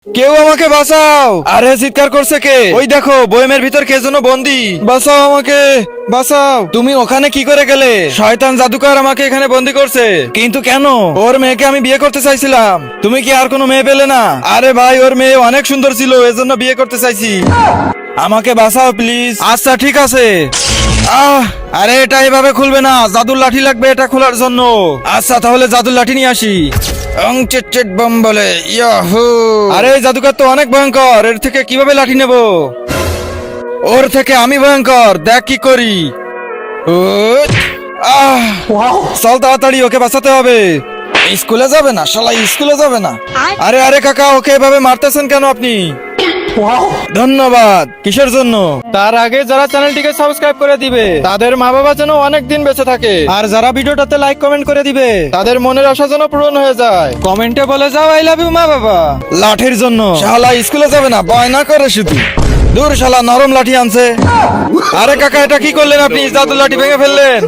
কেউ আমাকে বাঁচাও! আরে চিৎকার করছে কে? ওই দেখো বয়মের ভিতর কে যেন বন্দি। বাঁচাও আমাকে, বাঁচাও! তুমি ওখানে কি করে গেলে? শয়তান জাদুকর আমাকে এখানে বন্দি করছে। কিন্তু কেন? ওর মেয়েকে আমি বিয়ে করতে চাইছিলাম। তুমি কি আর কোনো মেয়ে পেলে না? আরে ভাই, ওর মেয়ে অনেক সুন্দর ছিল, এজন্য বিয়ে করতে চাইছি। আমাকে বাঁচাও প্লিজ। আচ্ছা ঠিক আছে। আরে এটা এভাবে খুলবে না, জাদুর লাঠি লাগবে এটা খোলার জন্য। আচ্ছা তাহলে জাদুর লাঠি নিয়ে আসি। চেট চেট বম বলে ইয়াহু! আরে এই জাদুকর তো অনেক ভয়ঙ্কর, এর থেকে কিভাবে লাঠি নেব? ওর থেকে আমি ভয়ঙ্কর, দেখ কি করি। উঠ! চল তাড়াতাড়ি, ওকে বাঁচাতে হবে। স্কুলে যাবে না শালা, স্কুলে যাবে না। আরে আরে কাকা, ওকে এভাবে মারতেছেন কেন আপনি? ধন্যবাদ। কিসের জন্য? তার আগে যারা চ্যানেলটিকে সাবস্ক্রাইব করে দিবে তাদের মা বাবা যেন অনেক দিন বেঁচে থাকে, আর যারা ভিডিওটাতে লাইক কমেন্ট করে দিবে তাদের মনের আশা যেন পূরণ হয়ে যায়। কমেন্টে বলে যাও আই লাভ ইউ মা বাবা। লাঠির জন্য শালা স্কুলে যাবে না, বায়না করে শুধু। দূর শালা, নরম লাঠি আনছে। আরে কাকা, এটা কি করলেন আপনি? জাদুর লাঠি ভেঙে ফেললেন।